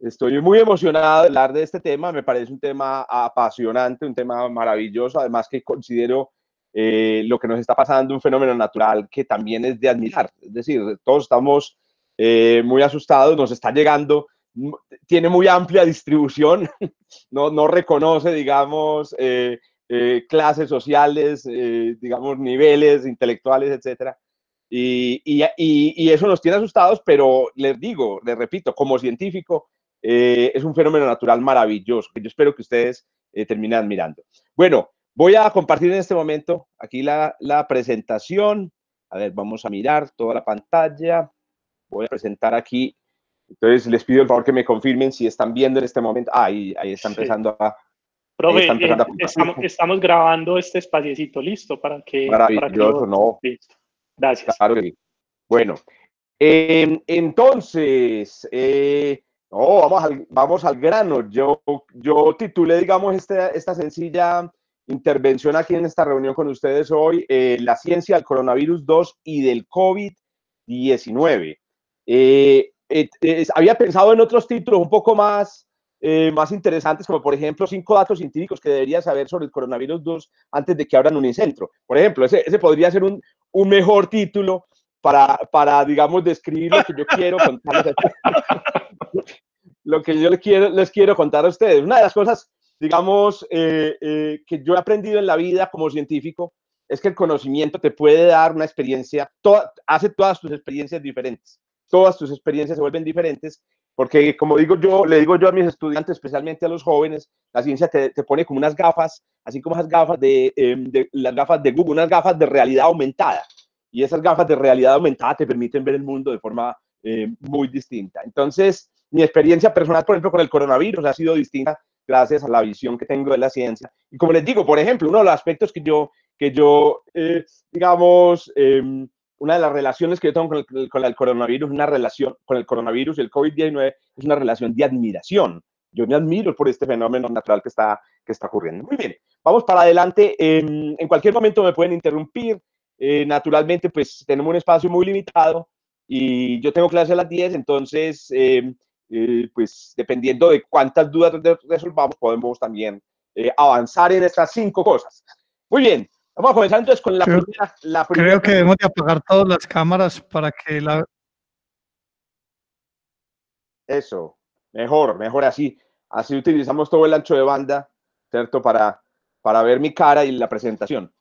Estoy muy emocionado de hablar de este tema, me parece un tema apasionante, un tema maravilloso, además que considero lo que nos está pasando un fenómeno natural que también es de admirar. Es decir, todos estamos muy asustados, nos está llegando, tiene muy amplia distribución, no reconoce, digamos, clases sociales, digamos, niveles intelectuales, etcétera. Y eso nos tiene asustados, pero les digo, les repito, como científico, es un fenómeno natural maravilloso que yo espero que ustedes terminen admirando. Bueno, voy a compartir en este momento aquí la presentación. A ver, vamos a mirar toda la pantalla. Voy a presentar aquí. Entonces, les pido el favor que me confirmen si están viendo en este momento. Ahí está empezando a... Profe, estamos grabando este espaciecito, listo, para que... Maravilloso, ¿no? Listo. Gracias. Claro que sí. Bueno, entonces, vamos al grano. Yo titulé, digamos, esta sencilla intervención aquí en esta reunión con ustedes hoy, la ciencia del coronavirus 2 y del COVID-19. Había pensado en otros títulos un poco más interesantes, como por ejemplo 5 datos científicos que deberías saber sobre el coronavirus 2 antes de que abran un Unicentro. Por ejemplo, ese podría ser un mejor título para, digamos, describir lo que yo quiero contarles lo que yo les quiero contar a ustedes. Una de las cosas, digamos, que yo he aprendido en la vida como científico es que el conocimiento te puede dar una experiencia, hace todas tus experiencias diferentes. Todas tus experiencias se vuelven diferentes porque, como digo yo, le digo yo a mis estudiantes, especialmente a los jóvenes, la ciencia te pone como unas gafas, así como esas gafas las gafas de Google, unas gafas de realidad aumentada. Y esas gafas de realidad aumentada te permiten ver el mundo de forma muy distinta. Entonces, mi experiencia personal, por ejemplo, con el coronavirus ha sido distinta gracias a la visión que tengo de la ciencia. Y como les digo, por ejemplo, uno de los aspectos que yo digamos, una de las relaciones que yo tengo con el coronavirus, una relación con el coronavirus y el COVID-19 es una relación de admiración. Yo me admiro por este fenómeno natural que está ocurriendo. Muy bien, vamos para adelante. En cualquier momento me pueden interrumpir. Naturalmente, pues tenemos un espacio muy limitado y yo tengo clase a las 10, entonces, pues dependiendo de cuántas dudas resolvamos, podemos también avanzar en estas 5 cosas. Muy bien, vamos a comenzar entonces con la primera. Creo que debemos de apagar todas las cámaras para que la... Eso, mejor así. Así utilizamos todo el ancho de banda, ¿cierto? Para ver mi cara y la presentación.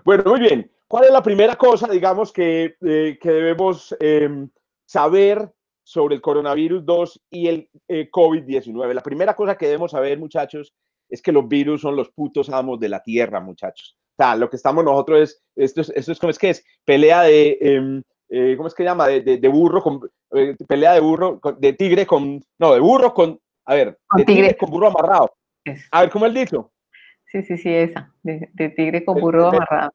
Bueno, muy bien. ¿Cuál es la primera cosa, digamos, que debemos saber sobre el coronavirus 2 y el COVID-19? La primera cosa que debemos saber, muchachos, es que los virus son los putos amos de la tierra, muchachos. O sea, lo que estamos nosotros esto es ¿cómo es que es? Pelea de, ¿cómo es que llama? De burro con, pelea de burro, de tigre con, no, de burro con, a ver, de tigre con burro amarrado. A ver, ¿cómo es el dicho? Sí, esa, de tigre con burro amarrado.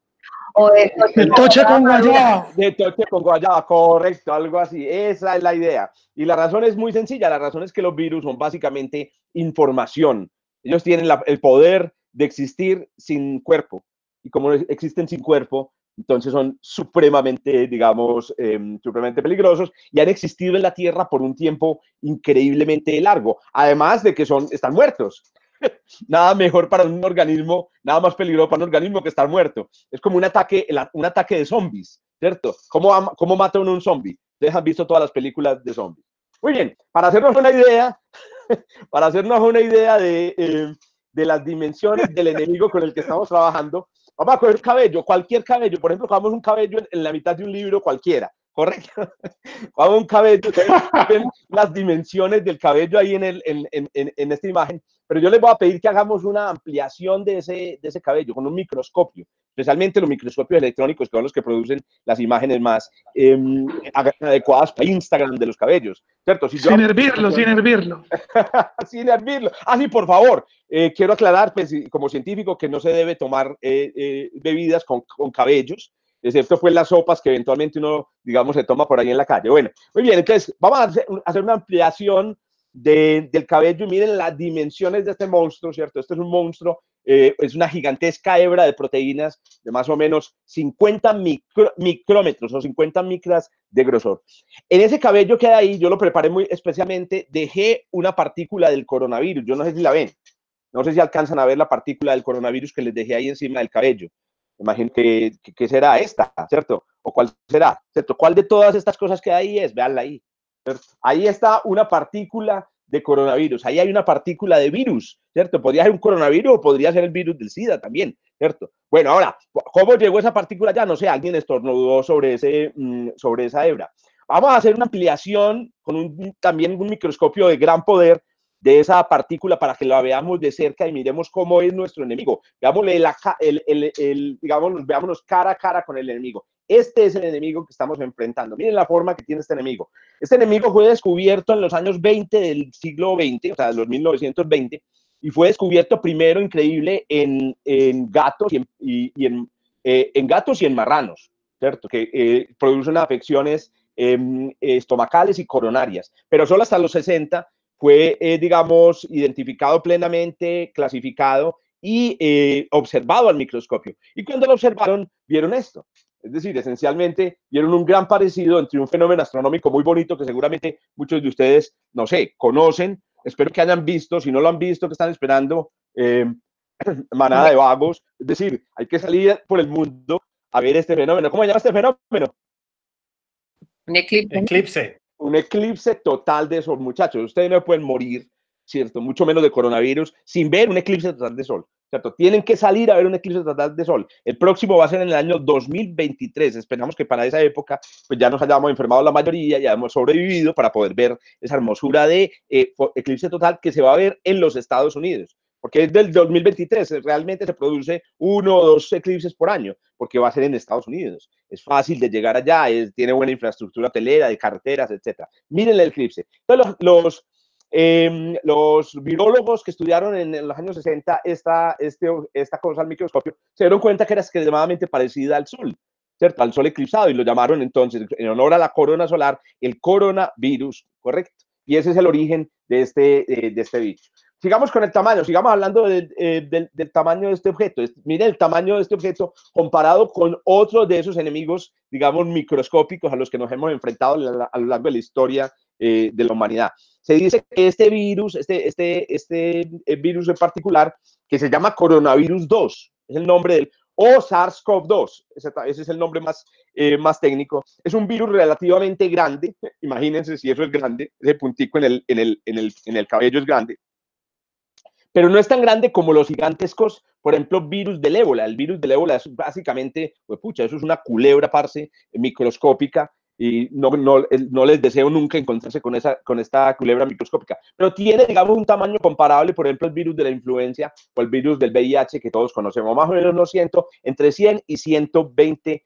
O de toche con guayaba. De toche con guayaba, correcto, algo así. Esa es la idea. Y la razón es muy sencilla. La razón es que los virus son básicamente información. Ellos tienen el poder de existir sin cuerpo. Y como existen sin cuerpo, entonces son supremamente, digamos, supremamente peligrosos y han existido en la Tierra por un tiempo increíblemente largo. Además de que están muertos. Nada mejor para un organismo, nada más peligroso para un organismo que estar muerto. Es como un ataque de zombies, ¿cierto? ¿Cómo mata uno un zombie? Ustedes han visto todas las películas de zombies. Muy bien, para hacernos una idea de las dimensiones del enemigo con el que estamos trabajando, vamos a coger cabello, cualquier cabello. Por ejemplo, cogamos un cabello en la mitad de un libro cualquiera, ¿correcto? Cogamos un cabello, ven las dimensiones del cabello ahí en esta imagen. Pero yo les voy a pedir que hagamos una ampliación de ese cabello con un microscopio, especialmente los microscopios electrónicos, que son los que producen las imágenes más adecuadas para Instagram de los cabellos, ¿cierto? Sin hervirlo. Sin hervirlo. Sí, por favor, quiero aclarar, pues, como científico, que no se debe tomar bebidas con cabellos, excepto pues las sopas que eventualmente uno, digamos, se toma por ahí en la calle. Bueno, muy bien, entonces vamos a hacer una ampliación del cabello y miren las dimensiones de este monstruo, ¿cierto? Este es un monstruo es una gigantesca hebra de proteínas de más o menos 50 micrómetros o 50 micras de grosor. En ese cabello que hay ahí, yo lo preparé muy especialmente, dejé una partícula del coronavirus, yo no sé si la ven, no sé si alcanzan a ver la partícula del coronavirus que les dejé ahí encima del cabello. Imagino que será esta, ¿cierto? ¿O cuál será? ¿Cierto? ¿Cuál de todas estas cosas que hay es? Veanla ahí. ¿Cierto? Ahí está una partícula de coronavirus, ahí hay una partícula de virus, ¿cierto? Podría ser un coronavirus o podría ser el virus del SIDA también, ¿cierto? Bueno, ahora, ¿cómo llegó esa partícula ya? No sé, alguien estornudó sobre esa hebra. Vamos a hacer una ampliación con también un microscopio de gran poder de esa partícula para que la veamos de cerca y miremos cómo es nuestro enemigo. Veámosle digamos, veámonos cara a cara con el enemigo. Este es el enemigo que estamos enfrentando. Miren la forma que tiene este enemigo. Este enemigo fue descubierto en los años 20 del siglo XX, o sea, los 1920, y fue descubierto primero, increíble, en gatos en gatos y en marranos, ¿cierto? Que producen afecciones estomacales y coronarias, pero solo hasta los 60 fue, digamos, identificado plenamente, clasificado y observado al microscopio. Y cuando lo observaron, vieron esto. Es decir, esencialmente vieron un gran parecido entre un fenómeno astronómico muy bonito que seguramente muchos de ustedes, no sé, conocen. Espero que hayan visto. Si no lo han visto, que están esperando, manada de vagos. Es decir, hay que salir por el mundo a ver este fenómeno. ¿Cómo se llama este fenómeno? Un eclipse. Eclipse. Un eclipse total de sol, muchachos. Ustedes no pueden morir, ¿cierto? Mucho menos de coronavirus, sin ver un eclipse total de sol, ¿cierto? Tienen que salir a ver un eclipse total de sol. El próximo va a ser en el año 2023. Esperamos que para esa época pues ya nos hayamos enfermado la mayoría, ya hemos sobrevivido para poder ver esa hermosura de eclipse total que se va a ver en los Estados Unidos. Porque es del 2023, realmente se produce 1 o 2 eclipses por año, porque va a ser en Estados Unidos. Es fácil de llegar allá, tiene buena infraestructura hotelera, de carreteras, etc. Miren el eclipse. Entonces, los virólogos que estudiaron en los años 60 esta cosa al microscopio se dieron cuenta que era extremadamente parecida al Sol, ¿cierto? Al Sol eclipsado, y lo llamaron entonces, en honor a la corona solar, el coronavirus, ¿correcto? Y ese es el origen de este virus. Sigamos con el tamaño, sigamos hablando del tamaño de este objeto. Miren el tamaño de este objeto comparado con otros de esos enemigos, digamos, microscópicos a los que nos hemos enfrentado a lo largo de la historia de la humanidad. Se dice que este virus, virus en particular, que se llama coronavirus 2, es el nombre del, o SARS-CoV-2, ese es el nombre más técnico, es un virus relativamente grande, imagínense si eso es grande, ese puntico en el cabello es grande, pero no es tan grande como los gigantescos, por ejemplo, virus del ébola. El virus del ébola es básicamente, pues, pucha, eso es una culebra, parce, microscópica, y no les deseo nunca encontrarse con esta culebra microscópica, pero tiene, digamos, un tamaño comparable, por ejemplo, el virus de la influencia o el virus del VIH que todos conocemos, más o menos entre 100 y 120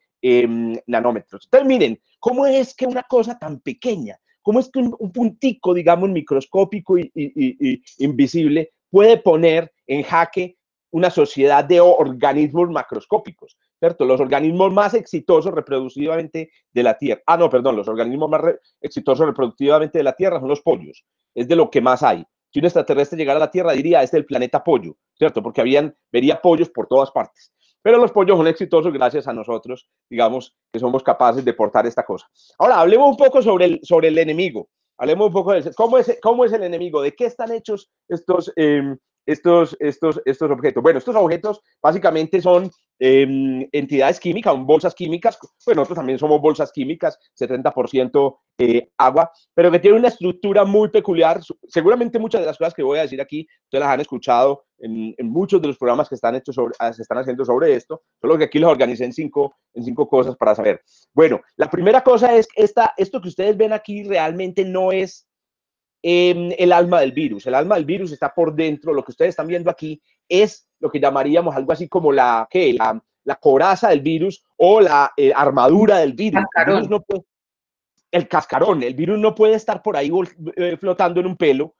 nanómetros. Entonces, miren, ¿cómo es que una cosa tan pequeña, cómo es que un puntico, digamos, microscópico y invisible puede poner en jaque una sociedad de organismos macroscópicos, ¿cierto? Los organismos más exitosos reproductivamente de la Tierra. Los organismos más exitosos reproductivamente de la Tierra son los pollos. Es de lo que más hay. Si un extraterrestre llegara a la Tierra, diría, este es el planeta pollo, ¿cierto? Porque vería pollos por todas partes. Pero los pollos son exitosos gracias a nosotros, digamos, que somos capaces de portar esta cosa. Ahora, hablemos un poco sobre el enemigo. Hablemos un poco de cómo es el enemigo, de qué están hechos estos objetos. Bueno, estos objetos básicamente son entidades químicas, bolsas químicas. Bueno, nosotros también somos bolsas químicas, 70% agua, pero que tienen una estructura muy peculiar. Seguramente muchas de las cosas que voy a decir aquí, ustedes las han escuchado en muchos de los programas que se están haciendo sobre esto, solo que aquí los organicé en cinco cosas para saber. Bueno, la primera cosa es que esto que ustedes ven aquí realmente no es el alma del virus. El alma del virus está por dentro. Lo que ustedes están viendo aquí es lo que llamaríamos algo así como la coraza del virus o la armadura del virus. El cascarón. El virus no puede estar por ahí flotando en un pelo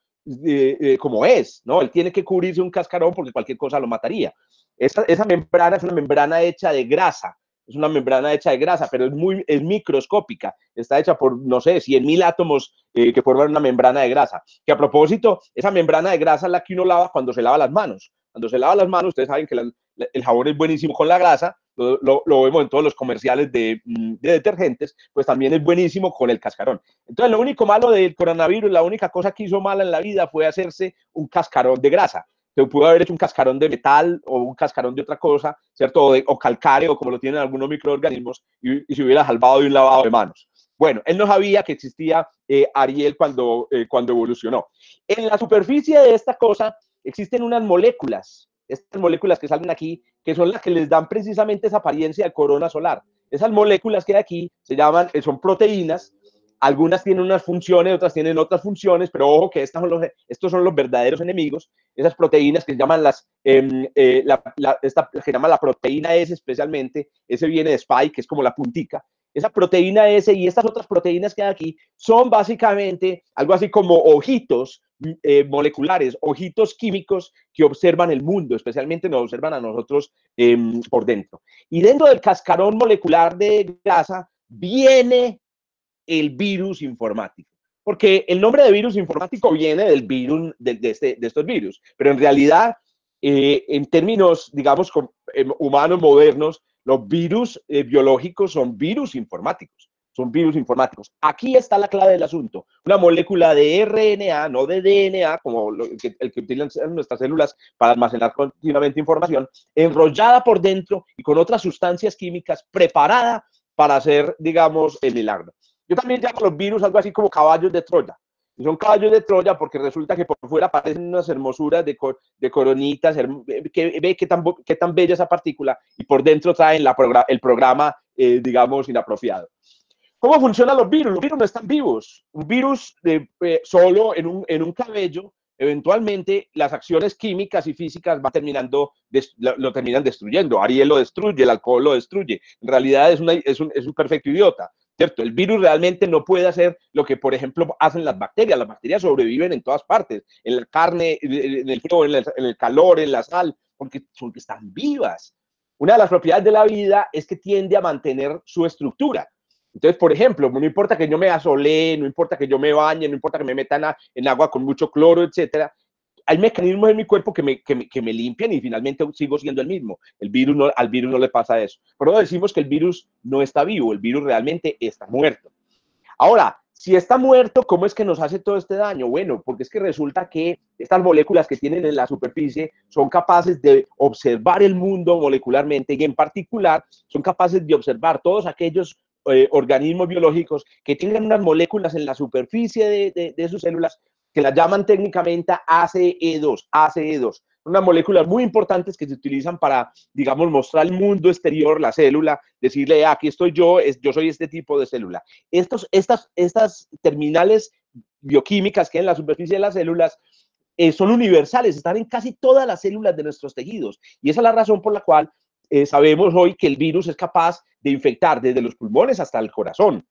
como es, ¿no? Él tiene que cubrirse un cascarón porque cualquier cosa lo mataría. Esa membrana es una membrana hecha de grasa. Es una membrana hecha de grasa, pero es microscópica. Está hecha por, no sé, 100.000 átomos que forman una membrana de grasa. Que a propósito, esa membrana de grasa es la que uno lava cuando se lava las manos. cuando se lava las manos, ustedes saben que el jabón es buenísimo con la grasa, lo vemos en todos los comerciales de detergentes, pues también es buenísimo con el cascarón. Entonces, lo único malo del coronavirus, la única cosa que hizo mala en la vida fue hacerse un cascarón de grasa. Se pudo haber hecho un cascarón de metal o un cascarón de otra cosa, ¿cierto? O calcáreo, como lo tienen algunos microorganismos, y se hubiera salvado de un lavado de manos. Bueno, él no sabía que existía Ariel cuando evolucionó. En la superficie de esta cosa existen unas moléculas, estas moléculas que salen aquí, que son las que les dan precisamente esa apariencia de corona solar. Esas moléculas que hay aquí se llaman, son proteínas. Algunas tienen unas funciones, otras tienen otras funciones, pero ojo que estos son los verdaderos enemigos. Esas proteínas que se llaman que llama la proteína S especialmente, ese viene de Spike, que es como la puntica. Esa proteína S y estas otras proteínas que hay aquí son básicamente algo así como ojitos moleculares, ojitos químicos que observan el mundo, especialmente nos observan a nosotros por dentro. Y dentro del cascarón molecular de grasa viene el virus informático, porque el nombre de virus informático viene del virus, de estos virus, pero en realidad, en términos, digamos, humanos modernos, los virus biológicos son virus informáticos. Son virus informáticos. Aquí está la clave del asunto. Una molécula de RNA, no de DNA, como el que utilizan nuestras células para almacenar continuamente información, enrollada por dentro y con otras sustancias químicas preparada para hacer, digamos, el milagro. Yo también llamo a los virus algo así como caballos de Troya. Y son caballos de Troya porque resulta que por fuera aparecen unas hermosuras de coronitas, que ve qué tan bella esa partícula, y por dentro traen el programa, digamos, inapropiado. ¿Cómo funcionan los virus? Los virus no están vivos. Un virus solo en un cabello, eventualmente las acciones químicas y físicas lo terminan destruyendo. Ariel lo destruye, el alcohol lo destruye. En realidad es un perfecto idiota, ¿cierto? El virus realmente no puede hacer lo que, por ejemplo, hacen las bacterias. Las bacterias sobreviven en todas partes, en la carne, en el fuego, en el calor, en la sal, porque están vivas. Una de las propiedades de la vida es que tiende a mantener su estructura. Entonces, por ejemplo, no importa que yo me asole, no importa que yo me bañe, no importa que me meta en agua con mucho cloro, etcétera, hay mecanismos en mi cuerpo que me limpian y finalmente sigo siendo el mismo. Al virus no le pasa eso. Por eso decimos que el virus no está vivo, el virus realmente está muerto. Ahora, si está muerto, ¿cómo es que nos hace todo este daño? Bueno, porque es que resulta que estas moléculas que tienen en la superficie son capaces de observar el mundo molecularmente y en particular son capaces de observar todos aquellos organismos biológicos que tengan unas moléculas en la superficie de sus células que las llaman técnicamente ACE2, unas moléculas muy importantes que se utilizan para, digamos, mostrar al mundo exterior la célula, decirle, aquí estoy yo soy este tipo de célula. Estas terminales bioquímicas que hay en la superficie de las células son universales, están en casi todas las células de nuestros tejidos, y esa es la razón por la cual sabemos hoy que el virus es capaz de infectar desde los pulmones hasta el corazón,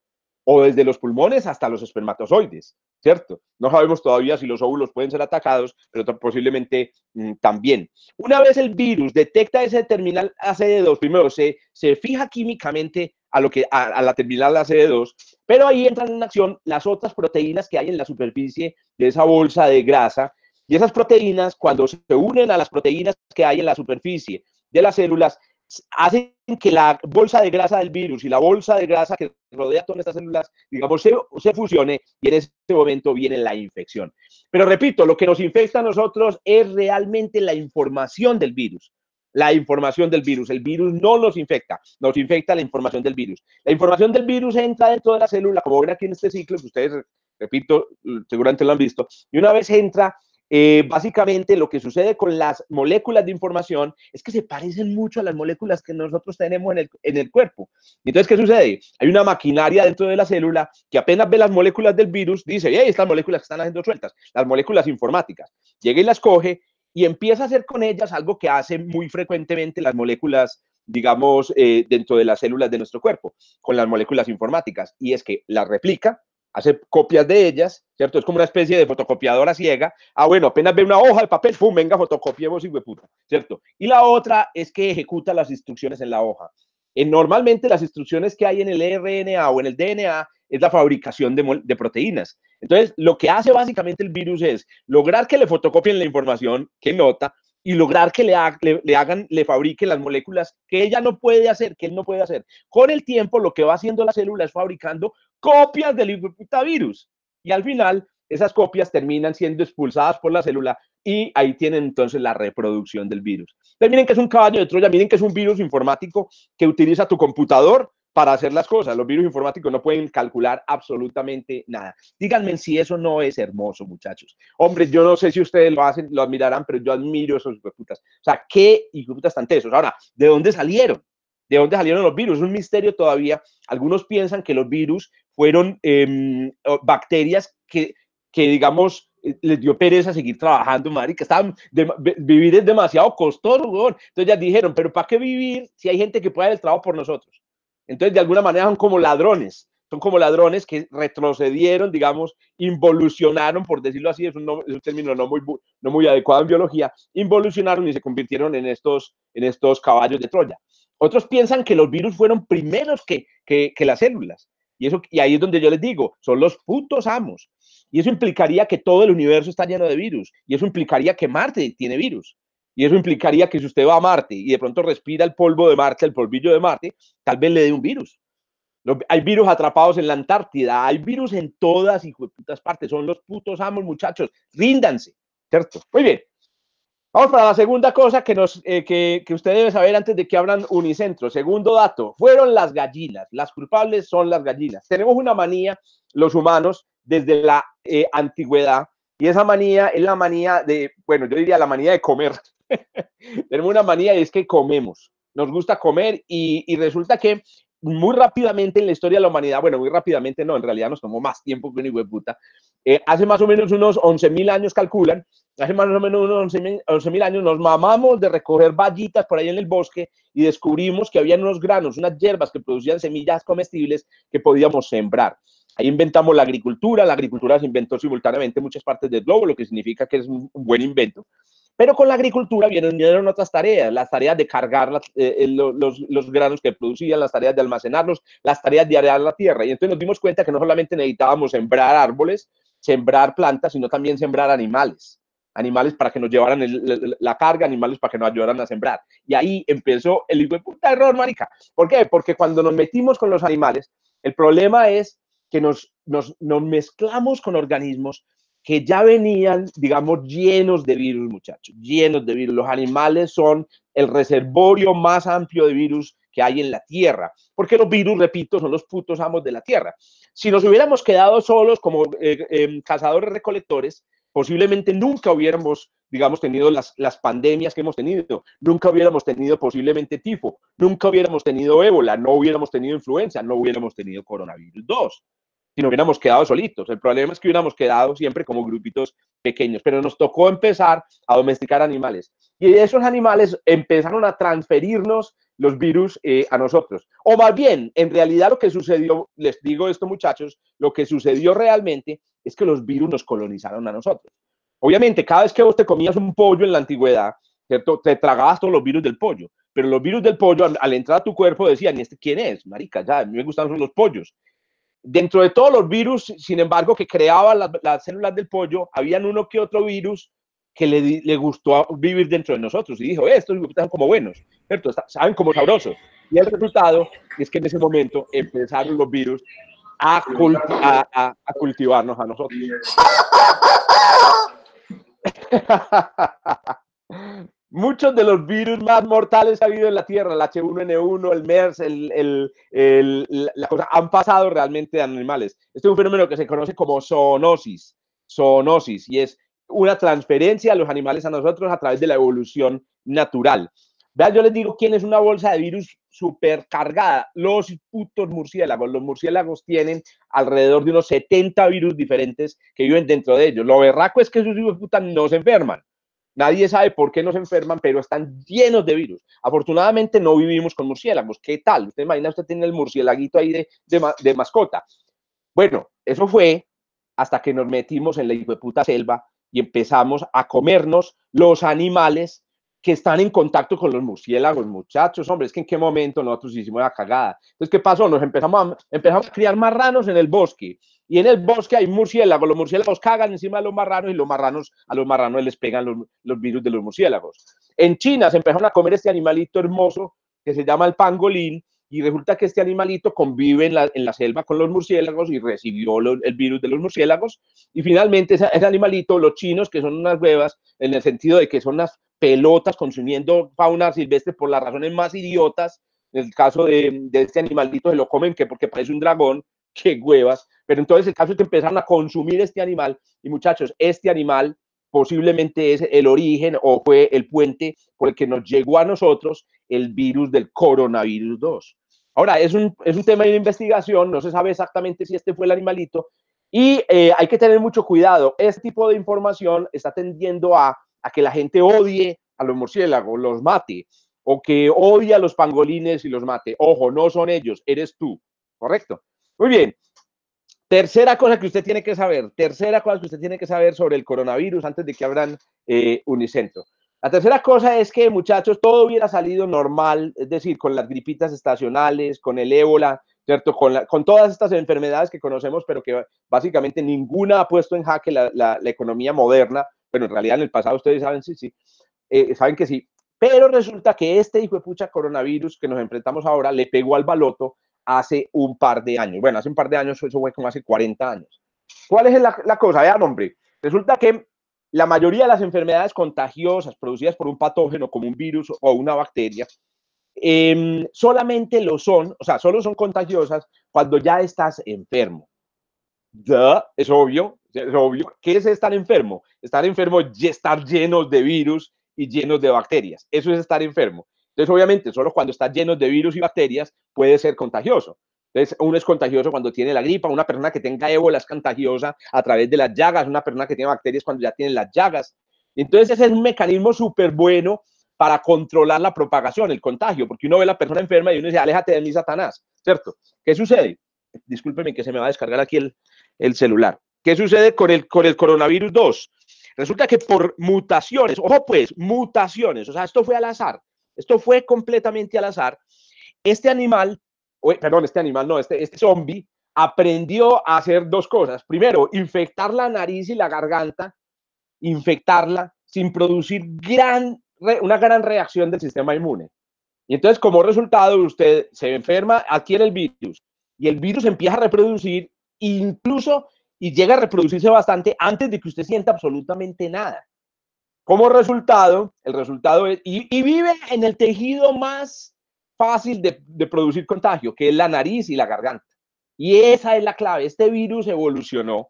o desde los pulmones hasta los espermatozoides, ¿cierto? No sabemos todavía si los óvulos pueden ser atacados, pero posiblemente también. Una vez el virus detecta ese terminal ACD2, primero se fija químicamente a la terminal ACD2, pero ahí entran en acción las otras proteínas que hay en la superficie de esa bolsa de grasa, y esas proteínas, cuando se unen a las proteínas que hay en la superficie de las células, hacen que la bolsa de grasa del virus y la bolsa de grasa que rodea todas estas células, digamos, se fusione, y en ese momento viene la infección. Pero repito, lo que nos infecta a nosotros es realmente la información del virus. La información del virus. El virus no nos infecta la información del virus. La información del virus entra dentro de la célula, como ven aquí en este ciclo, que ustedes, repito, seguramente lo han visto, y una vez entra, básicamente lo que sucede con las moléculas de información es que se parecen mucho a las moléculas que nosotros tenemos en el cuerpo. Entonces, ¿qué sucede? Hay una maquinaria dentro de la célula que apenas ve las moléculas del virus, dice, hey, estas moléculas que están haciendo sueltas, las moléculas informáticas. Llega y las coge y empieza a hacer con ellas algo que hacen muy frecuentemente las moléculas, digamos, dentro de las células de nuestro cuerpo, con las moléculas informáticas, y es que las replica, hace copias de ellas, ¿cierto? Es como una especie de fotocopiadora ciega. Bueno, apenas ve una hoja de papel, ¡pum!, venga, fotocopiemos, hijueputa, ¿cierto? Y la otra es que ejecuta las instrucciones en la hoja. Normalmente las instrucciones que hay en el RNA o en el DNA es la fabricación de proteínas. Entonces, lo que hace básicamente el virus es lograr que le fotocopien la información que nota, y lograr que le fabriquen las moléculas que ella no puede hacer, que él no puede hacer. Con el tiempo, lo que va haciendo la célula es fabricando copias del virus. Y al final, esas copias terminan siendo expulsadas por la célula y ahí tienen entonces la reproducción del virus. Entonces, miren que es un caballo de Troya, miren que es un virus informático que utiliza tu computador para hacer las cosas. Los virus informáticos no pueden calcular absolutamente nada. Díganme si eso no es hermoso, muchachos. Hombre, yo no sé si ustedes lo hacen, lo admirarán, pero yo admiro esos hijueputas. O sea, qué hijueputas tan tesos. Ahora, ¿de dónde salieron? ¿De dónde salieron los virus? Es un misterio todavía. Algunos piensan que los virus fueron bacterias que digamos, les dio pereza seguir trabajando, marica, vivir es demasiado costoso, weón. Entonces ya dijeron, pero ¿para qué vivir si hay gente que puede hacer el trabajo por nosotros? Entonces, de alguna manera son como ladrones que retrocedieron, digamos, involucionaron, por decirlo así, es un término no muy adecuado en biología, involucionaron y se convirtieron en estos caballos de Troya. Otros piensan que los virus fueron primeros que las células. Y ahí es donde yo les digo, son los putos amos. Y eso implicaría que todo el universo está lleno de virus. Y eso implicaría que Marte tiene virus. Y eso implicaría que si usted va a Marte y de pronto respira el polvo de Marte, el polvillo de Marte, tal vez le dé un virus. Hay virus atrapados en la Antártida, hay virus en todas y putas partes. Son los putos amos, muchachos. Ríndanse, ¿cierto? Muy bien. Vamos para la segunda cosa que usted debe saber antes de que abran Unicentro. Segundo dato, fueron las gallinas. Las culpables son las gallinas. Tenemos una manía, los humanos, desde la antigüedad, y esa manía es la manía de, bueno, yo diría la manía de comer. Tenemos una manía y es que comemos. Nos gusta comer y resulta que muy rápidamente en la historia de la humanidad, bueno, muy rápidamente no, en realidad nos tomó más tiempo que un hijo de puta. Hace más o menos unos 11.000 años, calculan, hace más o menos unos 11.000 años nos mamamos de recoger bayitas por ahí en el bosque y descubrimos que había unos granos, unas hierbas que producían semillas comestibles que podíamos sembrar. Ahí inventamos la agricultura se inventó simultáneamente en muchas partes del globo, lo que significa que es un buen invento. Pero con la agricultura vinieron otras tareas, las tareas de cargar los granos que producían, las tareas de almacenarlos, las tareas de arar la tierra. Y entonces nos dimos cuenta que no solamente necesitábamos sembrar árboles, sembrar plantas, sino también sembrar animales para que nos llevaran la carga, animales para que nos ayudaran a sembrar. Y ahí empezó el hijo de puta error, marica. ¿Por qué? Porque cuando nos metimos con los animales, el problema es que nos mezclamos con organismos que ya venían, digamos, llenos de virus, muchachos, llenos de virus. Los animales son el reservorio más amplio de virus que hay en la Tierra, porque los virus, repito, son los putos amos de la Tierra. Si nos hubiéramos quedado solos como cazadores-recolectores, posiblemente nunca hubiéramos, digamos, tenido las pandemias que hemos tenido, nunca hubiéramos tenido posiblemente tifo, nunca hubiéramos tenido ébola, no hubiéramos tenido influenza, no hubiéramos tenido coronavirus 2. Si no hubiéramos quedado solitos. El problema es que hubiéramos quedado siempre como grupitos pequeños, pero nos tocó empezar a domesticar animales. Y esos animales empezaron a transferirnos los virus a nosotros. O más bien, en realidad lo que sucedió, les digo esto, muchachos, lo que sucedió realmente es que los virus nos colonizaron a nosotros. Obviamente, cada vez que vos te comías un pollo en la antigüedad, ¿cierto? Te tragabas todos los virus del pollo, pero los virus del pollo al entrar a tu cuerpo decían, ¿y este quién es? Marica, ya, a mí me gustan los pollos. Dentro de todos los virus, sin embargo, que creaban las células del pollo, habían uno que otro virus que le gustó vivir dentro de nosotros y dijo, estos están como buenos, ¿cierto? Saben como sabrosos. Y el resultado es que en ese momento empezaron los virus a cultivarnos a nosotros. Muchos de los virus más mortales que ha habido en la Tierra, el H1N1, el MERS, la cosa, han pasado realmente a animales. Este es un fenómeno que se conoce como zoonosis, y es una transferencia de los animales a nosotros a través de la evolución natural. Vean, yo les digo quién es una bolsa de virus supercargada, los putos murciélagos. Los murciélagos tienen alrededor de unos 70 virus diferentes que viven dentro de ellos. Lo berraco es que esos hijos de puta no se enferman. Nadie sabe por qué nos enferman, pero están llenos de virus. Afortunadamente no vivimos con murciélagos. ¿Qué tal? Usted imagina, usted tiene el murciélaguito ahí de mascota. Bueno, eso fue hasta que nos metimos en la hijueputa selva y empezamos a comernos los animales que están en contacto con los murciélagos, muchachos. Hombre, es que en qué momento nosotros hicimos la cagada. Entonces, ¿qué pasó? Nos empezamos a criar marranos en el bosque. y en el bosque hay murciélagos, los murciélagos cagan encima de los marranos y a los marranos les pegan los virus de los murciélagos. En China se empezaron a comer este animalito hermoso que se llama el pangolín, y resulta que este animalito convive en la selva con los murciélagos y recibió el virus de los murciélagos, y finalmente ese animalito, los chinos, que son unas huevas, en el sentido de que son unas pelotas consumiendo fauna silvestre por las razones más idiotas, en el caso de este animalito se lo comen que porque parece un dragón, qué huevas, pero entonces el caso es que empezaron a consumir este animal, y muchachos, este animal posiblemente es el origen o fue el puente por el que nos llegó a nosotros el virus del coronavirus 2. Ahora, es un tema de investigación, no se sabe exactamente si este fue el animalito, y hay que tener mucho cuidado. Este tipo de información está tendiendo a que la gente odie a los murciélagos, los mate, o que odie a los pangolines y los mate. Ojo, no son ellos, eres tú, ¿correcto? Muy bien. Tercera cosa que usted tiene que saber sobre el coronavirus antes de que abran Unicentro. La tercera cosa es que, muchachos, todo hubiera salido normal, es decir, con las gripitas estacionales, con el ébola, ¿cierto? Con todas estas enfermedades que conocemos, pero que básicamente ninguna ha puesto en jaque la economía moderna. Bueno, en realidad en el pasado ustedes saben, saben que sí. Pero resulta que este hijo de pucha coronavirus que nos enfrentamos ahora le pegó al baloto hace un par de años. Bueno, hace un par de años, eso fue como hace 40 años. ¿Cuál es la cosa? Vean, hombre, resulta que la mayoría de las enfermedades contagiosas producidas por un patógeno como un virus o una bacteria, solamente lo son, o sea, solo son contagiosas cuando ya estás enfermo. Es obvio, es obvio. ¿Qué es estar enfermo? Estar enfermo es estar lleno de virus y llenos de bacterias. Eso es estar enfermo. Entonces, obviamente, solo cuando está lleno de virus y bacterias puede ser contagioso. Entonces, uno es contagioso cuando tiene la gripa, una persona que tenga ébola es contagiosa a través de las llagas, una persona que tiene bacterias cuando ya tiene las llagas. Entonces, ese es un mecanismo súper bueno para controlar la propagación, el contagio, porque uno ve a la persona enferma y uno dice, aléjate de mí, Satanás, ¿cierto? ¿Qué sucede? Discúlpenme que se me va a descargar aquí el celular. ¿Qué sucede con el coronavirus 2? Resulta que por mutaciones, ojo pues, mutaciones, o sea, esto fue al azar, esto fue completamente al azar. Este zombie aprendió a hacer dos cosas. Primero, infectar la nariz y la garganta, infectarla sin producir una gran reacción del sistema inmune. Y entonces, como resultado, usted se enferma, adquiere el virus, y el virus empieza a reproducir, incluso, y llega a reproducirse bastante antes de que usted sienta absolutamente nada. Como resultado, el resultado es, y vive en el tejido más fácil de producir contagio, que es la nariz y la garganta. Y esa es la clave. Este virus evolucionó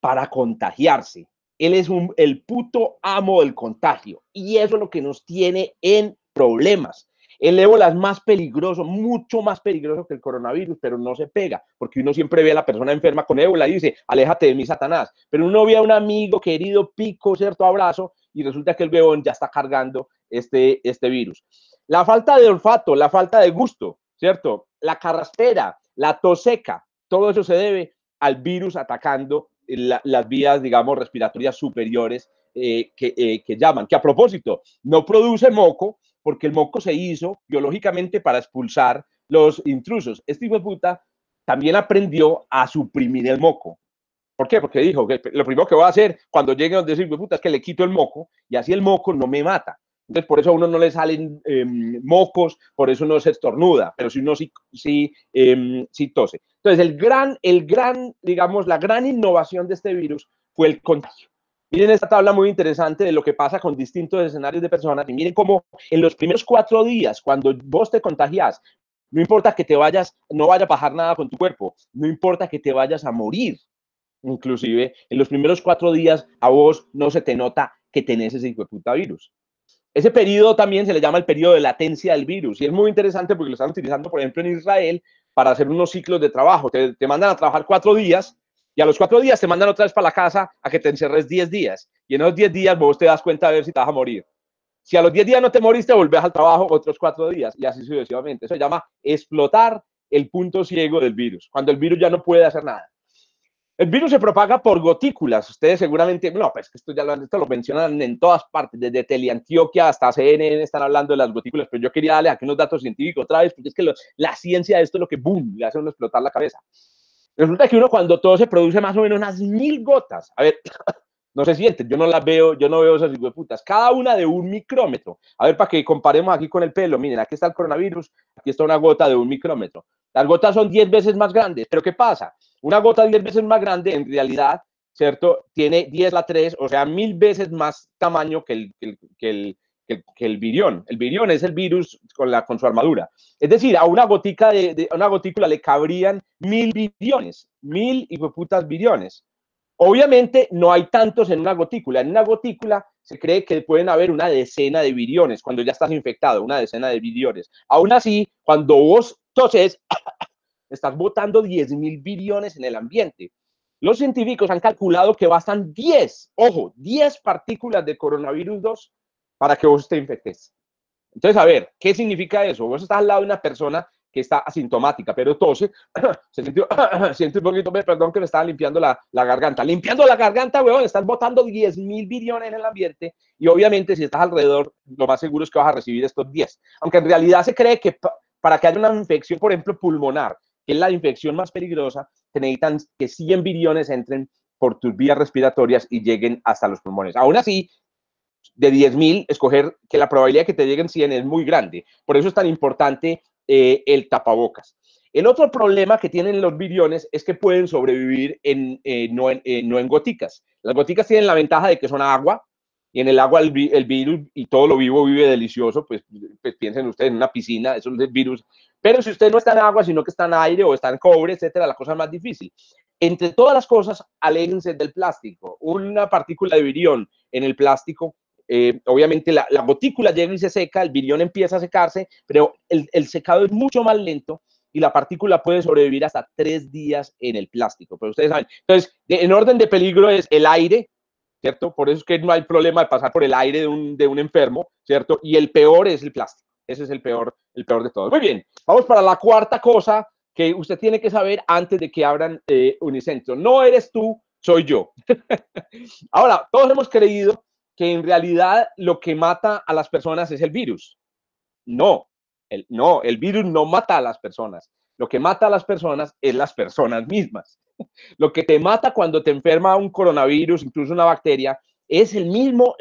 para contagiarse. Él es el puto amo del contagio. Y eso es lo que nos tiene en problemas. El ébola es más peligroso, mucho más peligroso que el coronavirus, pero no se pega, porque uno siempre ve a la persona enferma con ébola y dice, aléjate de mí, Satanás. Pero uno ve a un amigo querido, pico, cierto abrazo, y resulta que el bebón ya está cargando este virus. La falta de olfato, la falta de gusto, ¿cierto? La carraspera, la tos seca, todo eso se debe al virus atacando las vías, digamos, respiratorias superiores que llaman, que a propósito, no produce moco, porque el moco se hizo biológicamente para expulsar los intrusos. Este hijo de puta también aprendió a suprimir el moco. ¿Por qué? Porque dijo que lo primero que voy a hacer cuando llegue donde ese hijo de puta es que le quito el moco y así el moco no me mata. Entonces, por eso a uno no le salen mocos, por eso no se estornuda, pero si uno sí tose. Entonces, digamos, la gran innovación de este virus fue el contagio. Miren esta tabla muy interesante de lo que pasa con distintos escenarios de personas y miren cómo en los primeros 4 días, cuando vos te contagias, no importa que no vaya a pasar nada con tu cuerpo, no importa que te vayas a morir, inclusive en los primeros 4 días a vos no se te nota que tenés ese hijo de puta virus. Ese periodo también se le llama el periodo de latencia del virus y es muy interesante porque lo están utilizando, por ejemplo, en Israel para hacer unos ciclos de trabajo. Te mandan a trabajar 4 días y a los 4 días te mandan otra vez para la casa a que te encerres 10 días y en esos 10 días vos te das cuenta de ver si te vas a morir. Si a los 10 días no te moriste, volvés al trabajo otros 4 días y así sucesivamente. Eso se llama explotar el punto ciego del virus, cuando el virus ya no puede hacer nada. El virus se propaga por gotículas. Ustedes seguramente, no, pues esto lo mencionan en todas partes, desde Teleantioquia hasta CNN están hablando de las gotículas, pero yo quería darles aquí unos datos científicos otra vez, porque es que la ciencia de esto es lo que, boom, le hace a uno explotar la cabeza. Resulta que uno cuando todo se produce más o menos unas 1000 gotas. A ver, no se sienten, yo no las veo, yo no veo esas putas. Cada una de 1 micrómetro. A ver, para que comparemos aquí con el pelo. Miren, aquí está el coronavirus, aquí está una gota de 1 micrómetro. Las gotas son 10 veces más grandes. Pero ¿qué pasa? Una gota 10 veces más grande, en realidad, ¿cierto? Tiene 10 a la 3, o sea, 1000 veces más tamaño que el virión. El virión es el virus con su armadura. Es decir, a una gotica una gotícula le cabrían 1000 viriones, 1000 hijueputas viriones. Obviamente no hay tantos en una gotícula. En una gotícula se cree que pueden haber una decena de viriones cuando ya estás infectado, una decena de viriones. Aún así, cuando vos toses, estás botando 10.000 viriones en el ambiente. Los científicos han calculado que bastan 10, ojo, 10 partículas de coronavirus 2 para que vos te infectes. Entonces, a ver, ¿qué significa eso? Vos estás al lado de una persona que está asintomática, pero tose, siente un poquito, perdón, que me estaba limpiando la garganta. Limpiando la garganta, weón, estás botando 10.000 viriones en el ambiente y obviamente si estás alrededor, lo más seguro es que vas a recibir estos 10. Aunque en realidad se cree que para que haya una infección, por ejemplo, pulmonar, que es la infección más peligrosa, te necesitan que 100 viriones entren por tus vías respiratorias y lleguen hasta los pulmones. Aún así, de 10.000, escoger que la probabilidad de que te lleguen 100 es muy grande. Por eso es tan importante el tapabocas. El otro problema que tienen los viriones es que pueden sobrevivir no en goticas. Las goticas tienen la ventaja de que son agua, y en el agua el virus y todo lo vivo vive delicioso, pues piensen ustedes en una piscina, eso es el virus. Pero si usted no está en agua, sino que está en aire o está en cobre, etcétera, la cosa es más difícil. Entre todas las cosas, aléjense del plástico. Una partícula de virión en el plástico, obviamente la gotícula llega y se seca, el virión empieza a secarse, pero el secado es mucho más lento y la partícula puede sobrevivir hasta 3 días en el plástico. Pero ustedes saben, entonces, en orden de peligro es el aire, ¿cierto? Por eso es que no hay problema de pasar por el aire de un enfermo, ¿cierto? Y el peor es el plástico. Ese es el peor de todos. Muy bien, vamos para la cuarta cosa que usted tiene que saber antes de que abran Unicentro. No eres tú, soy yo. Ahora, todos hemos creído que en realidad lo que mata a las personas es el virus. No, el virus no mata a las personas. Lo que mata a las personas es las personas mismas. Lo que te mata cuando te enferma un coronavirus, incluso una bacteria, es el mismo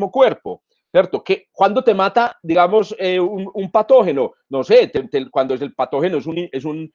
cuerpo, ¿cierto? Que cuando te mata, digamos, un patógeno, no sé, cuando el patógeno es un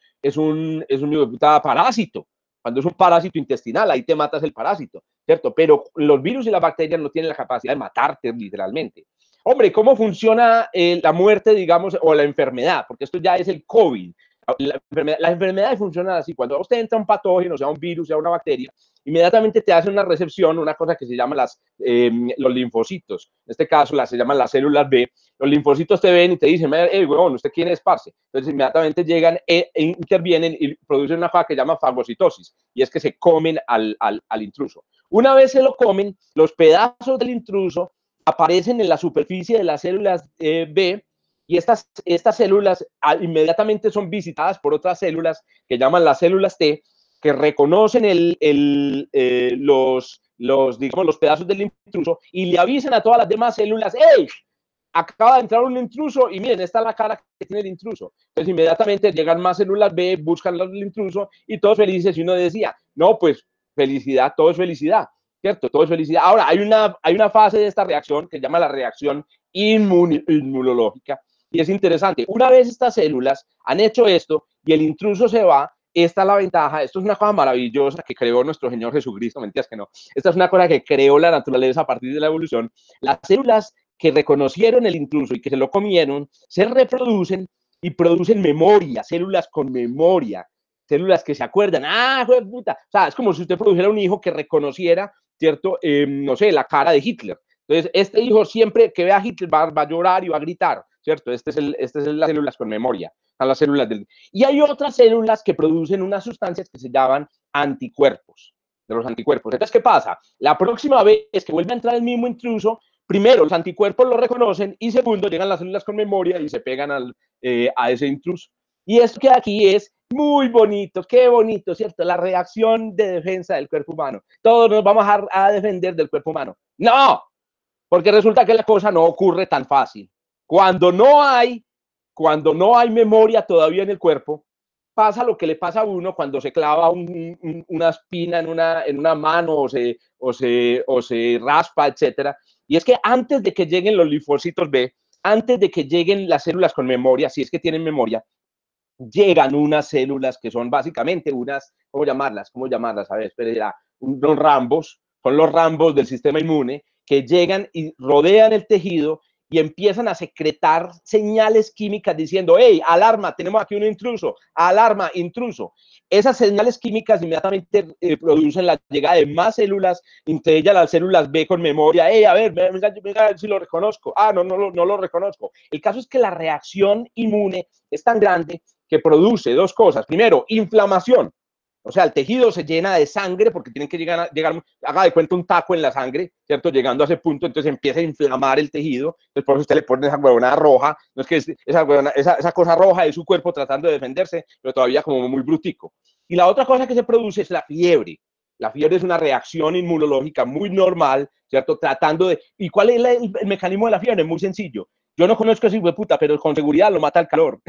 parásito, cuando es un parásito intestinal, ahí te matas el parásito, ¿cierto? Pero los virus y las bacterias no tienen la capacidad de matarte literalmente. Hombre, ¿cómo funciona la muerte, digamos, o la enfermedad? Porque esto ya es el COVID. Las enfermedades funcionan así. Cuando a usted entra un patógeno, sea un virus, sea una bacteria, inmediatamente te hace una recepción, una cosa que se llama los linfocitos. En este caso, se llaman las células B. Los linfocitos te ven y te dicen, huevón, ¿usted quién es, parce? Entonces, inmediatamente llegan e intervienen y producen una cosa que se llama fagocitosis, y es que se comen al intruso. Una vez se lo comen, los pedazos del intruso aparecen en la superficie de las células B, y estas células inmediatamente son visitadas por otras células que llaman las células T, que reconocen los pedazos del intruso y le avisan a todas las demás células, ¡hey! Acaba de entrar un intruso y miren, esta es la cara que tiene el intruso. Entonces inmediatamente llegan más células B, buscan al intruso y todos felices. Y uno decía, no, pues felicidad, todo es felicidad, ¿cierto? Todo es felicidad. Ahora, hay una fase de esta reacción que se llama la reacción inmunológica. Y es interesante, una vez estas células han hecho esto y el intruso se va, esta es la ventaja, esto es una cosa maravillosa que creó nuestro Señor Jesucristo, mentiras que no, esta es una cosa que creó la naturaleza a partir de la evolución. Las células que reconocieron el intruso y que se lo comieron, se reproducen y producen memoria, células con memoria, células que se acuerdan, puta. O sea, es como si usted produjera un hijo que reconociera, ¿cierto? No sé, la cara de Hitler. Entonces, este hijo siempre que vea a Hitler va a llorar y va a gritar, ¿cierto? Estas son las células con memoria, están las células Y hay otras células que producen unas sustancias que se llaman anticuerpos, de los anticuerpos. Entonces, ¿qué pasa? La próxima vez que vuelve a entrar el mismo intruso, primero, los anticuerpos lo reconocen y segundo, llegan las células con memoria y se pegan a ese intruso. Y esto que aquí es muy bonito, qué bonito, ¿cierto? La reacción de defensa del cuerpo humano. Todos nos vamos a defender del cuerpo humano. ¡No! Porque resulta que la cosa no ocurre tan fácil. Cuando no hay memoria todavía en el cuerpo, pasa lo que le pasa a uno cuando se clava una espina en una mano o se raspa, etcétera. Y es que antes de que lleguen los linfocitos B, antes de que lleguen las células con memoria, si es que tienen memoria, llegan unas células que son básicamente unas, ¿cómo llamarlas? ¿Cómo llamarlas? A ver, espera, unos rambos, son los rambos del sistema inmune que llegan y rodean el tejido y empiezan a secretar señales químicas diciendo, hey, alarma, tenemos aquí un intruso, alarma, intruso. Esas señales químicas inmediatamente producen la llegada de más células, entre ellas las células B con memoria, hey, a ver, venga a ver si lo reconozco, no lo reconozco. El caso es que la reacción inmune es tan grande que produce dos cosas. Primero, inflamación. O sea, el tejido se llena de sangre porque tienen que llegar, haga de cuenta un taco en la sangre, ¿cierto? Llegando a ese punto, entonces empieza a inflamar el tejido. Entonces, por eso usted le pone esa huevona roja. No es que esa cosa roja es su cuerpo tratando de defenderse, pero todavía como muy brutico. Y la otra cosa que se produce es la fiebre. La fiebre es una reacción inmunológica muy normal, ¿cierto? Tratando de... ¿Y cuál es el mecanismo de la fiebre? Muy sencillo. Yo no conozco ese hijo de puta, pero con seguridad lo mata el calor.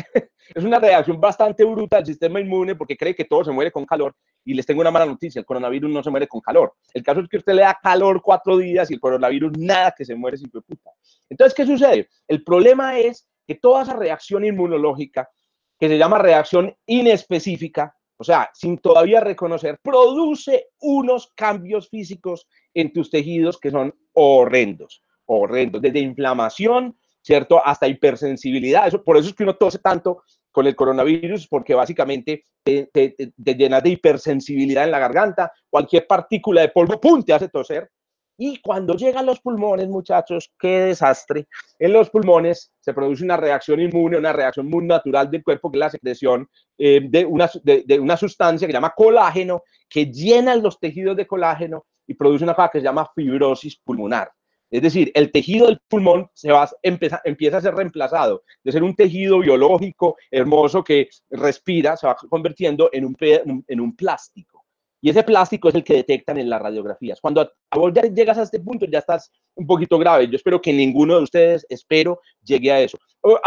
Es una reacción bastante bruta del sistema inmune porque cree que todo se muere con calor. Y les tengo una mala noticia, el coronavirus no se muere con calor. El caso es que usted le da calor 4 días y el coronavirus nada que se muere sin puta. Entonces, ¿qué sucede? El problema es que toda esa reacción inmunológica, que se llama reacción inespecífica, o sea, sin todavía reconocer, produce unos cambios físicos en tus tejidos que son horrendos, horrendos, desde inflamación, ¿cierto? Hasta hipersensibilidad. Por eso es que uno tose tanto con el coronavirus, porque básicamente te llenas de hipersensibilidad en la garganta, cualquier partícula de polvo, ¡pum!, te hace toser. Y cuando llegan los pulmones, muchachos, qué desastre. En los pulmones se produce una reacción inmune, una reacción muy natural del cuerpo, que es la secreción de una sustancia que se llama colágeno, que llena los tejidos de colágeno y produce una cosa que se llama fibrosis pulmonar. Es decir, el tejido del pulmón empieza a ser reemplazado de ser un tejido biológico hermoso que respira, se va convirtiendo en un plástico. Y ese plástico es el que detectan en las radiografías. Cuando a vos ya llegas a este punto, ya estás un poquito grave. Yo espero que ninguno de ustedes, llegue a eso.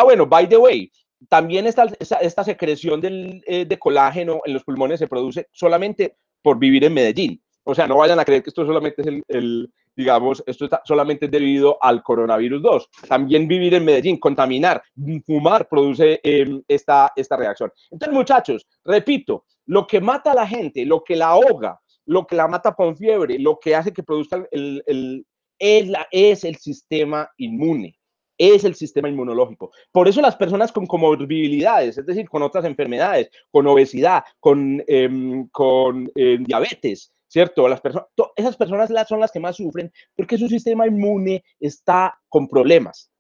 Bueno, by the way, también esta secreción de colágeno en los pulmones se produce solamente por vivir en Medellín. O sea, no vayan a creer que esto solamente es digamos, esto está solamente debido al coronavirus 2. También vivir en Medellín, contaminar, fumar produce esta reacción. Entonces, muchachos, repito, lo que mata a la gente, lo que la ahoga, lo que la mata con fiebre, lo que hace que produzca es el sistema inmune. Es el sistema inmunológico. Por eso las personas con comorbilidades, es decir, con otras enfermedades, con obesidad, con diabetes, ¿cierto? Esas personas son las que más sufren porque su sistema inmune está con problemas,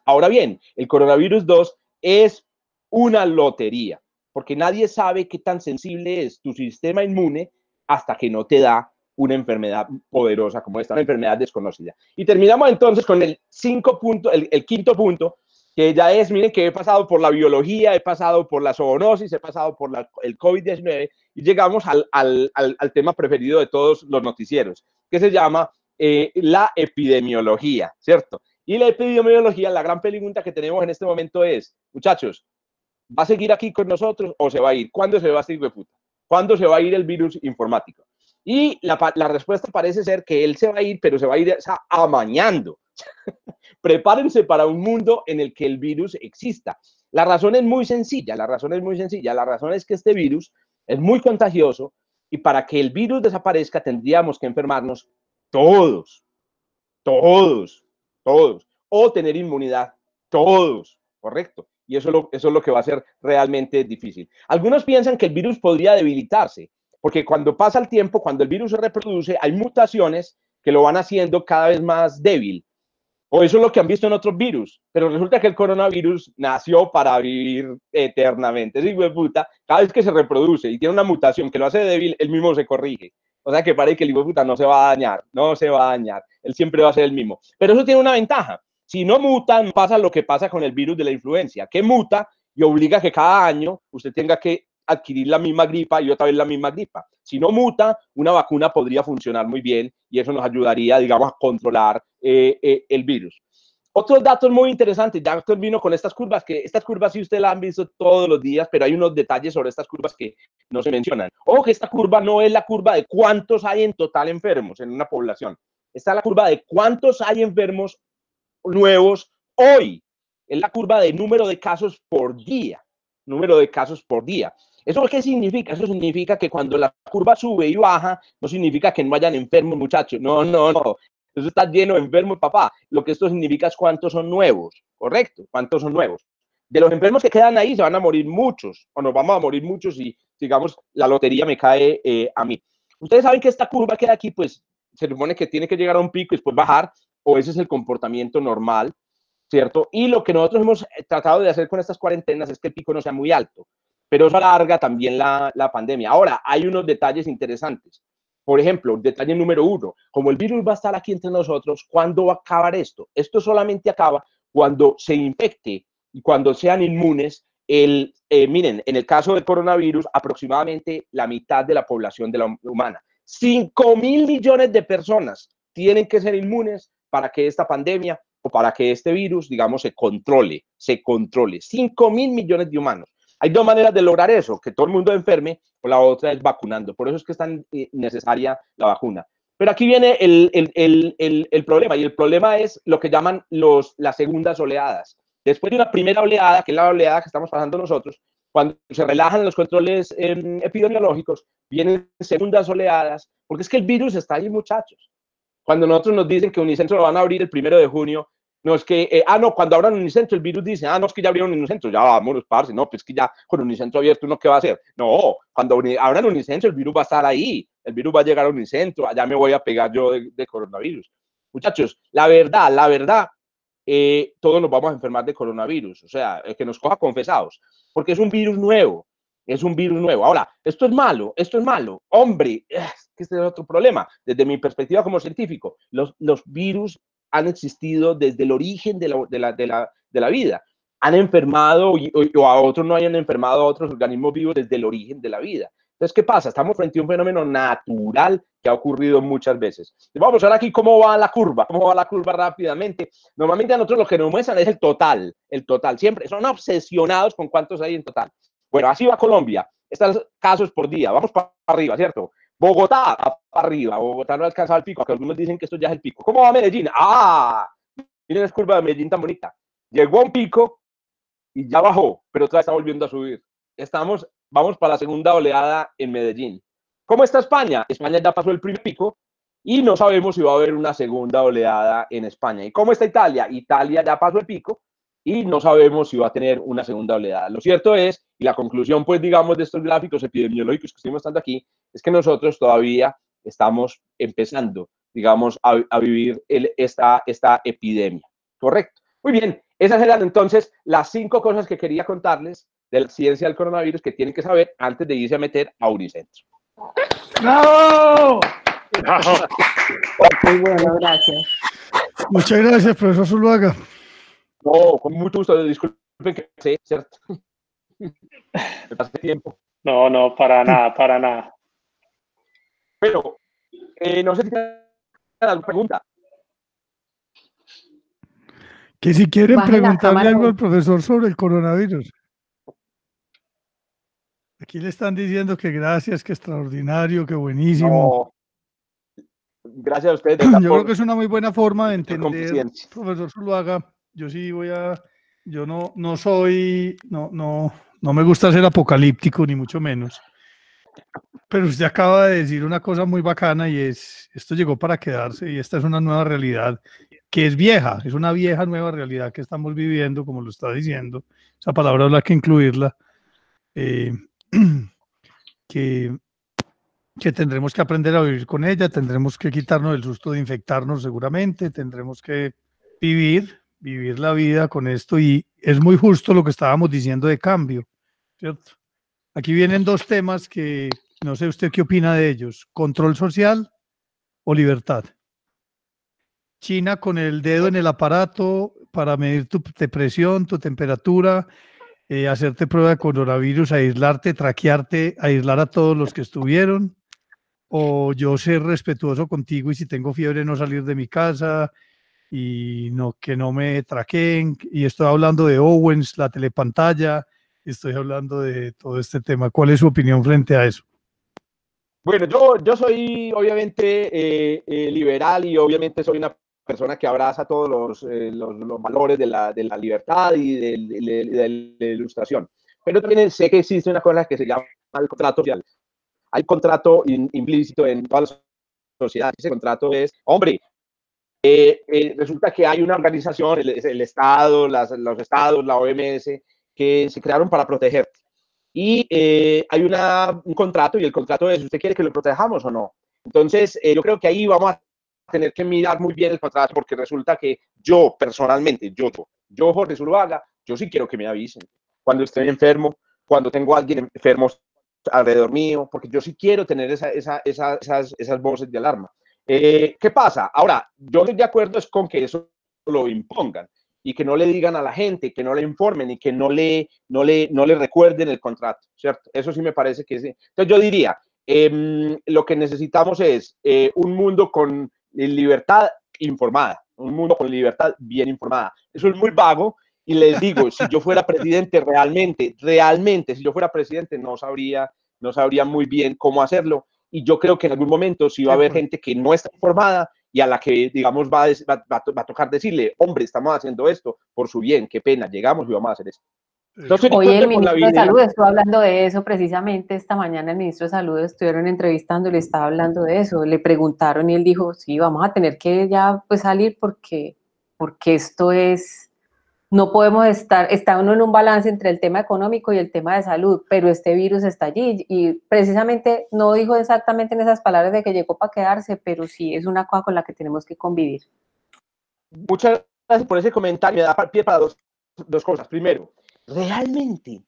Ahora bien, el coronavirus 2 es una lotería, porque nadie sabe qué tan sensible es tu sistema inmune hasta que no te da una enfermedad poderosa como esta, una enfermedad desconocida. Y terminamos entonces con el quinto punto, que ya es, miren, que he pasado por la biología, he pasado por la zoonosis, he pasado por el COVID-19 y llegamos al tema preferido de todos los noticieros, que se llama la epidemiología, ¿cierto? Y la epidemiología, la gran pregunta que tenemos en este momento es, muchachos, ¿va a seguir aquí con nosotros o se va a ir? ¿Cuándo se va a ir de puta? ¿Cuándo se va a ir el virus informático? Y la respuesta parece ser que él se va a ir, pero se va a ir amañando. Prepárense para un mundo en el que el virus exista. La razón es muy sencilla, la razón es que este virus es muy contagioso y para que el virus desaparezca tendríamos que enfermarnos todos, o tener inmunidad todos, ¿correcto? Y eso es lo que va a ser realmente difícil. Algunos piensan que el virus podría debilitarse, porque cuando pasa el tiempo, cuando el virus se reproduce, hay mutaciones que lo van haciendo cada vez más débil. O eso es lo que han visto en otros virus, pero resulta que el coronavirus nació para vivir eternamente. Es hijo de puta, cada vez que se reproduce y tiene una mutación que lo hace débil, él mismo se corrige. O sea que parece que el hijo de puta no se va a dañar, él siempre va a ser el mismo. Pero eso tiene una ventaja. Si no muta, pasa lo que pasa con el virus de la influencia, que muta y obliga a que cada año usted tenga que adquirir la misma gripa y otra vez la misma gripa. Si no muta, una vacuna podría funcionar muy bien y eso nos ayudaría, digamos, a controlar el virus. Otros datos muy interesantes, ya termino con estas curvas, que estas curvas sí ustedes las han visto todos los días, pero hay unos detalles sobre estas curvas que no se mencionan. Ojo que esta curva no es la curva de cuántos hay en total enfermos en una población. Esta es la curva de cuántos hay enfermos nuevos hoy. Es la curva de número de casos por día. Número de casos por día. ¿Eso qué significa? Eso significa que cuando la curva sube y baja, no significa que no hayan enfermos, muchachos. No, no, no. Eso está lleno de enfermos, papá. Lo que esto significa es cuántos son nuevos, ¿correcto? ¿Cuántos son nuevos? De los enfermos que quedan ahí se van a morir muchos, o nos vamos a morir muchos si, digamos, la lotería me cae a mí. Ustedes saben que esta curva que hay aquí, pues, se supone que tiene que llegar a un pico y después bajar, o ese es el comportamiento normal, ¿cierto? Y lo que nosotros hemos tratado de hacer con estas cuarentenas es que el pico no sea muy alto, pero eso alarga también la pandemia. Ahora, hay unos detalles interesantes. Por ejemplo, detalle número 1, como el virus va a estar aquí entre nosotros, ¿cuándo va a acabar esto? Esto solamente acaba cuando se infecte y cuando sean inmunes. Miren, en el caso del coronavirus, aproximadamente la mitad de la población de la humana, 5.000 millones de personas tienen que ser inmunes para que esta pandemia o para que este virus, digamos, se controle. 5.000 millones de humanos. Hay dos maneras de lograr eso, que todo el mundo enferme, o la otra es vacunando. Por eso es que es tan necesaria la vacuna. Pero aquí viene el problema, y el problema es lo que llaman las segundas oleadas. Después de una primera oleada, que es la oleada que estamos pasando nosotros, cuando se relajan los controles epidemiológicos, vienen segundas oleadas, porque es que el virus está ahí, muchachos. Cuando nosotros nos dicen que Unicentro lo van a abrir el 1 de junio, no es que, no, cuando abran Unicentro, el virus dice, no, es que ya abrieron Unicentro, ya vámonos, parce, no, pues que ya con Unicentro abierto, ¿uno qué va a hacer? No, cuando abran Unicentro, el virus va a estar ahí, el virus va a llegar a Unicentro, allá me voy a pegar yo de coronavirus. Muchachos, la verdad, todos nos vamos a enfermar de coronavirus, o sea, que nos coja confesados, porque es un virus nuevo. Ahora, esto es malo, hombre, que este es otro problema. Desde mi perspectiva como científico, los virus han existido desde el origen de la vida. Han enfermado o a otros no hayan enfermado a otros organismos vivos desde el origen de la vida. Entonces, ¿qué pasa? Estamos frente a un fenómeno natural que ha ocurrido muchas veces. Vamos a ver aquí cómo va la curva rápidamente. Normalmente a nosotros lo que nos muestran es el total. Siempre son obsesionados con cuántos hay en total. Bueno, así va Colombia. Estos casos por día. Vamos para arriba, ¿cierto? Bogotá, para arriba. Bogotá no ha alcanzado el pico, aunque algunos dicen que esto ya es el pico. ¿Cómo va Medellín? Miren la curva de Medellín tan bonita. Llegó a un pico y ya bajó, pero otra vez está volviendo a subir. Vamos para la segunda oleada en Medellín. ¿Cómo está España? España ya pasó el primer pico y no sabemos si va a haber una segunda oleada en España. ¿Y cómo está Italia? Italia ya pasó el pico y no sabemos si va a tener una segunda oleada. Lo cierto es, y la conclusión, pues, digamos, de estos gráficos epidemiológicos que estoy mostrando aquí, es que nosotros todavía estamos empezando, digamos, a vivir esta epidemia. ¿Correcto? Muy bien, esas eran entonces las 5 cosas que quería contarles de la ciencia del coronavirus que tienen que saber antes de irse a meter a Unicentro. ¡Bravo! Muy bueno, gracias. Muchas gracias, profesor Zuluaga. No, con mucho gusto. Disculpen que sé, ¿cierto? Me pasé tiempo. No, para nada. Pero, no sé si tienen alguna pregunta. Que si quieren Bajen la preguntarle cámara. algo al profesor sobre el coronavirus. Aquí le están diciendo que gracias, que extraordinario, que buenísimo. No. Gracias a ustedes. Yo creo que es una muy buena forma de entender, conciencia. profesor Zuluaga. Yo sí yo no soy, no me gusta ser apocalíptico, ni mucho menos. Pero usted acaba de decir una cosa muy bacana y esto llegó para quedarse y esta es una nueva realidad que es vieja, es una vieja nueva realidad que estamos viviendo, como lo está diciendo. Esa palabra habrá que incluirla. Que tendremos que aprender a vivir con ella, tendremos que quitarnos el susto de infectarnos seguramente, tendremos que vivir la vida con esto y es muy justo lo que estábamos diciendo de cambio, ¿cierto? Aquí vienen 2 temas que no sé usted qué opina de ellos, control social o libertad. China con el dedo en el aparato para medir tu presión, tu temperatura, hacerte prueba de coronavirus, aislarte, traquearte, aislar a todos los que estuvieron, o yo ser respetuoso contigo y si tengo fiebre no salir de mi casa y que no me traqueen. Y estoy hablando de Owens, la telepantalla, estoy hablando de todo este tema. ¿Cuál es su opinión frente a eso? Bueno, yo soy obviamente liberal y obviamente soy una persona que abraza todos los valores de la libertad y de la ilustración. Pero también sé que existe una cosa que se llama el contrato social. Hay contrato implícito en todas las sociedades. Ese contrato es, hombre, resulta que hay una organización, el Estado, los Estados, la OMS, que se crearon para protegerte. Y hay un contrato, y el contrato es, ¿usted quiere que lo protejamos o no? Entonces, yo creo que ahí vamos a tener que mirar muy bien el contrato, porque resulta que yo, personalmente, yo Jorge Zuluaga, yo sí quiero que me avisen cuando estoy enfermo, cuando tengo a alguien enfermo alrededor mío, porque yo sí quiero tener esas voces de alarma. ¿Qué pasa? Ahora, yo estoy de acuerdo es con que eso lo impongan y que no le digan a la gente, que no le informen y que no le recuerden el contrato, ¿cierto? Eso sí me parece que sí. Entonces yo diría, lo que necesitamos es un mundo con libertad informada, un mundo con libertad bien informada. Eso es muy vago y les digo, si yo fuera presidente realmente, si yo fuera presidente no sabría muy bien cómo hacerlo. Y yo creo que en algún momento sí va a haber gente que no está informada y a la que, digamos, va a tocar decirle, hombre, estamos haciendo esto por su bien, qué pena, llegamos y vamos a hacer esto. Entonces, hoy el ministro de Salud estuvo hablando de eso precisamente esta mañana. El ministro de Salud estuvieron entrevistando, le estaba hablando de eso, le preguntaron y él dijo, sí, vamos a tener que ya pues salir porque esto es, no podemos está uno en un balance entre el tema económico y el tema de salud, pero este virus está allí y precisamente no dijo exactamente en esas palabras de que llegó para quedarse, pero sí es una cosa con la que tenemos que convivir. Muchas gracias por ese comentario, me da pie para dos cosas. Primero, realmente,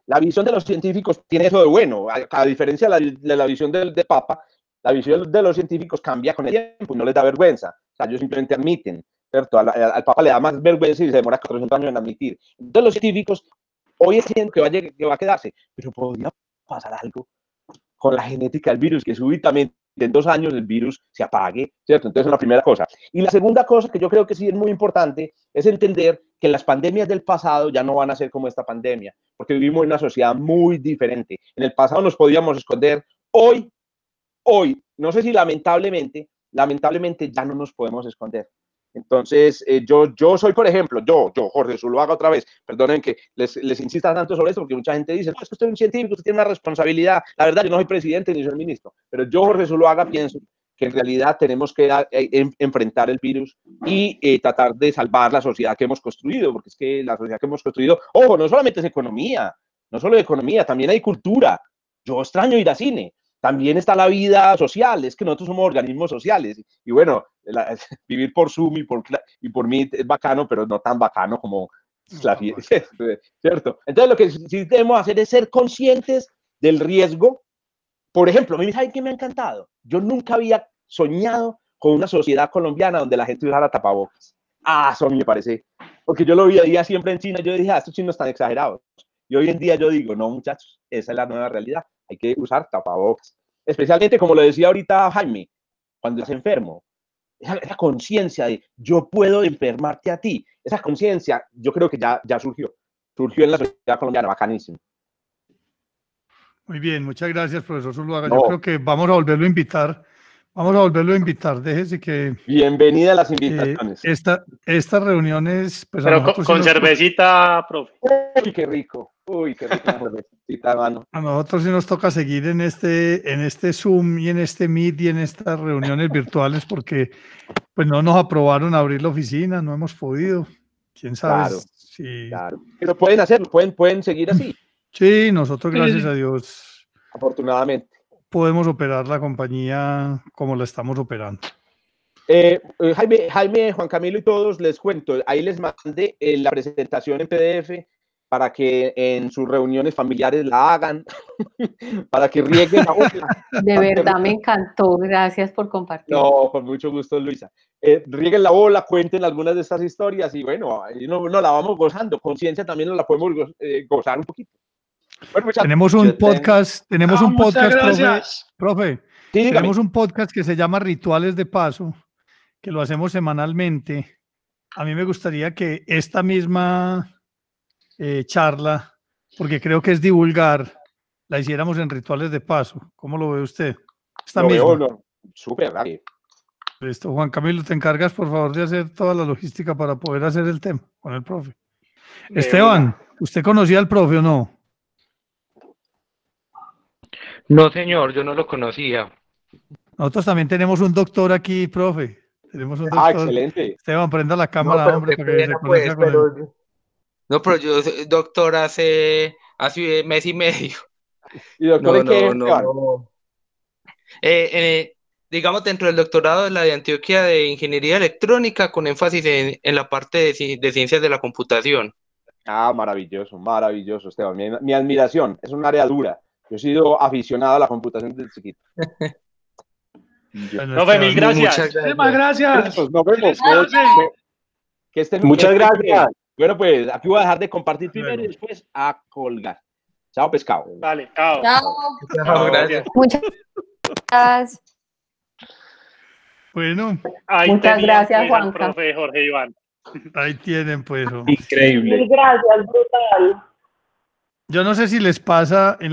la visión de los científicos tiene eso de bueno, a diferencia de la visión del Papa, la visión de los científicos cambia con el tiempo, no les da vergüenza, o sea, ellos simplemente admiten, ¿cierto? Al Papa le da más vergüenza y se demora 400 años en admitir. Entonces los científicos hoy entienden que va a quedarse, pero podría pasar algo con la genética del virus, que súbitamente en 2 años el virus se apague, ¿cierto? Entonces es la primera cosa. Y la segunda cosa que yo creo que sí es muy importante es entender que las pandemias del pasado ya no van a ser como esta pandemia, porque vivimos en una sociedad muy diferente. En el pasado nos podíamos esconder, hoy, no sé si lamentablemente ya no nos podemos esconder. Entonces, yo soy, por ejemplo, yo, Jorge Zuluaga, otra vez, perdonen que les insista tanto sobre esto, porque mucha gente dice, no, es que usted es un científico, usted tiene una responsabilidad. La verdad, yo no soy presidente ni soy ministro, pero yo, Jorge Zuluaga, pienso que en realidad tenemos que enfrentar el virus y tratar de salvar la sociedad que hemos construido, porque es que la sociedad que hemos construido, ojo, no solamente es economía, no solo economía, también hay cultura. Yo extraño ir al cine. También está la vida social, es que nosotros somos organismos sociales y bueno, vivir por Zoom y por Meet es bacano, pero no tan bacano como la vida, ¿cierto? Entonces lo que sí debemos hacer es ser conscientes del riesgo. Por ejemplo, a mí, ¿saben qué me ha encantado? Yo nunca había soñado con una sociedad colombiana donde la gente usara tapabocas. Eso a mí me parece, porque yo lo veía siempre en China, yo dije, estos chinos están exagerados. Y hoy en día yo digo, no muchachos, esa es la nueva realidad. Hay que usar tapabocas. Especialmente, como lo decía ahorita Jaime, cuando estás enfermo. Esa conciencia de yo puedo enfermarte a ti. Esa conciencia, yo creo que ya surgió. Surgió en la sociedad colombiana, bacanísimo. Muy bien, muchas gracias, profesor Zuluaga. Yo creo que vamos a volverlo a invitar. Déjese que... Bienvenida a las invitaciones. Estas reuniones... Pues pero con cervecita, profe. Uy, qué rico. Cervecita, mano. A nosotros sí nos toca seguir en este Zoom y en este Meet y en estas reuniones virtuales porque pues no nos aprobaron abrir la oficina, no hemos podido. ¿Quién sabe? Claro, sí. Claro. Pero pueden hacerlo, pueden seguir así. Sí, Nosotros, gracias a Dios, afortunadamente, podemos operar la compañía como la estamos operando. Jaime, Juan Camilo y todos, les cuento, ahí les mandé la presentación en PDF para que en sus reuniones familiares la hagan, para que rieguen la bola. De verdad me encantó, gracias por compartir. No, con mucho gusto, Luisa. Rieguen la bola, cuenten algunas de estas historias y bueno, ahí no la vamos gozando. Conciencia también nos la podemos gozar un poquito. Bueno, tenemos un podcast, profe. Sí, tenemos un podcast que se llama Rituales de Paso, que lo hacemos semanalmente, a mí me gustaría que esta misma charla, porque creo que es divulgar, la hiciéramos en Rituales de Paso. ¿Cómo lo ve usted? Esta Lo misma. veo, no, súper rápido. Listo, Juan Camilo, te encargas por favor de hacer toda la logística para poder hacer el tema con el profe. Esteban, ¿usted conocía al profe o no? No, señor, yo no lo conocía. Nosotros también tenemos un doctor aquí, profe. Tenemos un doctor. Excelente. Esteban, prenda la cámara, No, hombre, qué para que se pena, conozca pues, con él. No, pero yo soy doctor hace mes y medio. ¿Y doctor en qué? No. Digamos, dentro del doctorado de la de Antioquia de Ingeniería Electrónica, con énfasis en la parte de ciencias de la computación. Maravilloso, maravilloso, Esteban. Mi admiración, es un área dura. Yo he sido aficionado a la computación desde chiquito. Bueno, Profe, mil gracias. Muchas gracias. Nos vemos. Que estén Muchas gracias. bien. Bueno, pues aquí voy a dejar de compartir primero y después a colgar. Chao, pescado. Vale, chao. Chao, gracias. Muchas gracias. Bueno, Ahí muchas tenían, gracias, pues, Juanca. al profe Jorge Iván. ahí tienen, pues. Hombre. Increíble. Mil gracias, brutal. Yo no sé si les pasa en